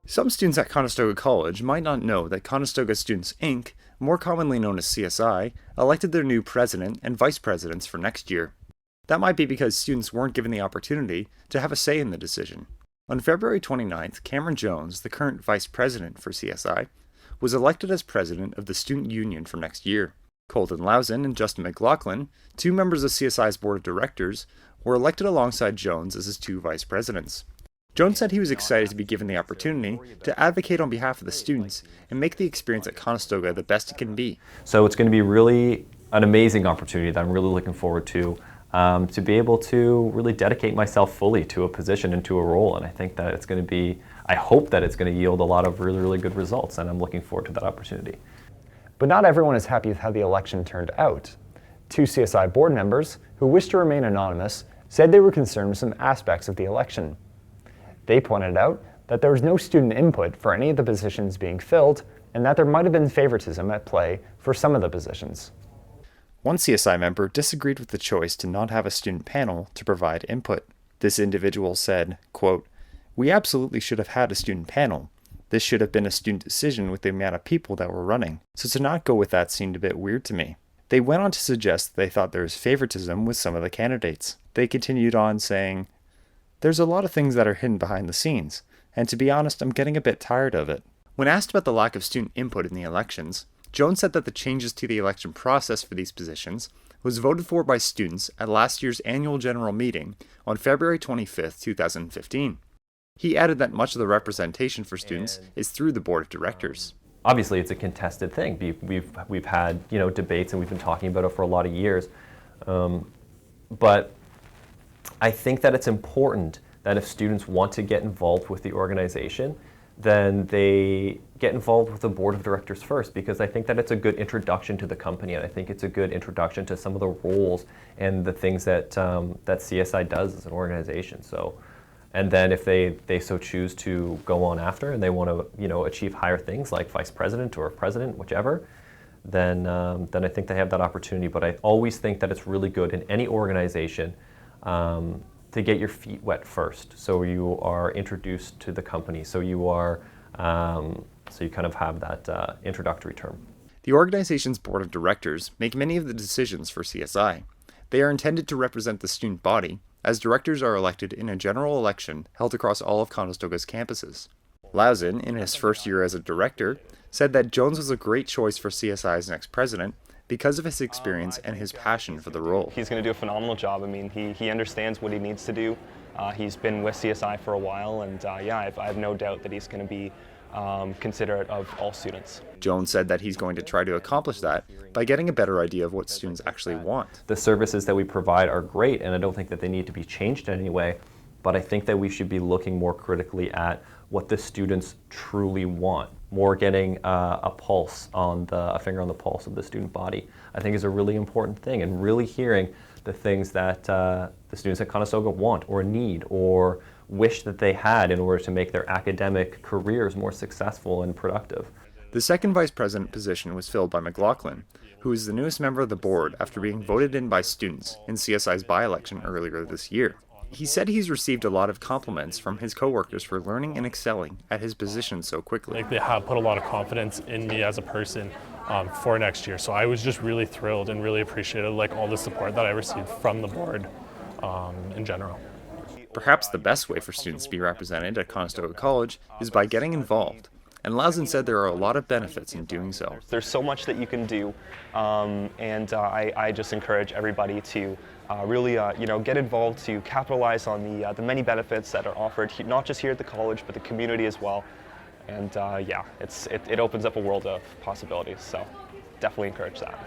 Some students at Conestoga College might not know that Conestoga Students, Inc., more commonly known as CSI, elected their new president and vice presidents for next year. That might be because students weren't given the opportunity to have a say in the decision. On February 29th, Cameron Jones, the current vice president for CSI, was elected as president of the student union for next year. Colton Lausen and Justin McLaughlin, two members of CSI's board of directors, were elected alongside Jones as his two vice presidents. Jones said he was excited to be given the opportunity to advocate on behalf of the students and make the experience at Conestoga the best it can be. So it's going to be really an amazing opportunity that I'm really looking forward to be able to really dedicate myself fully to a position and to a role. And I think that it's going to be, I hope that it's going to yield a lot of really, really good results, and I'm looking forward to that opportunity. But not everyone is happy with how the election turned out. Two CSI board members, who wished to remain anonymous, said they were concerned with some aspects of the election. They pointed out that there was no student input for any of the positions being filled, and that there might have been favoritism at play for some of the positions. One CSI member disagreed with the choice to not have a student panel to provide input. This individual said, quote, "We absolutely should have had a student panel. This should have been a student decision with the amount of people that were running, so to not go with that seemed a bit weird to me." They went on to suggest that they thought there was favoritism with some of the candidates. They continued on saying, "There's a lot of things that are hidden behind the scenes, and to be honest, I'm getting a bit tired of it." When asked about the lack of student input in the elections, Jones said that the changes to the election process for these positions was voted for by students at last year's annual general meeting on February 25, 2015. He added that much of the representation for students is through the board of directors. Obviously, it's a contested thing. We've had debates, and we've been talking about it for a lot of years. But I think that it's important that if students want to get involved with the organization, then they get involved with the board of directors first, because I think that it's a good introduction to the company, and I think it's a good introduction to some of the roles and the things that that CSI does as an organization. So, and then if they so choose to go on after and they want to achieve higher things like vice president or president, whichever, then I think they have that opportunity. But I always think that it's really good in any organization to get your feet wet first, so you are introduced to the company, so you are so you kind of have that introductory term. The organization's board of directors make many of the decisions for CSI. They are intended to represent the student body, as directors are elected in a general election held across all of Conestoga's campuses. Lausen, in his first year as a director, said that Jones was a great choice for CSI's next president because of his experience and his passion for the role. He's going to do a phenomenal job. I mean, he understands what he needs to do. He's been with CSI for a while, and I have no doubt that he's going to be considerate of all students. Jones said that he's going to try to accomplish that by getting a better idea of what students actually want. The services that we provide are great, and I don't think that they need to be changed in any way, but I think that we should be looking more critically at what the students truly want. More getting a finger on the pulse of the student body, I think, is a really important thing, and really hearing the things that the students at Conestoga want or need or wish that they had in order to make their academic careers more successful and productive. The second vice president position was filled by McLaughlin, who is the newest member of the board after being voted in by students in CSI's by-election earlier this year. He said he's received a lot of compliments from his coworkers for learning and excelling at his position so quickly. They have put a lot of confidence in me as a person for next year, so I was just really thrilled and really appreciated all the support that I received from the board in general. Perhaps the best way for students to be represented at Conestoga College is by getting involved, and Lausen said there are a lot of benefits in doing so. There's so much that you can do, and I just encourage everybody to really get involved, to capitalize on the many benefits that are offered, not just here at the college, but the community as well. And it opens up a world of possibilities, so definitely encourage that.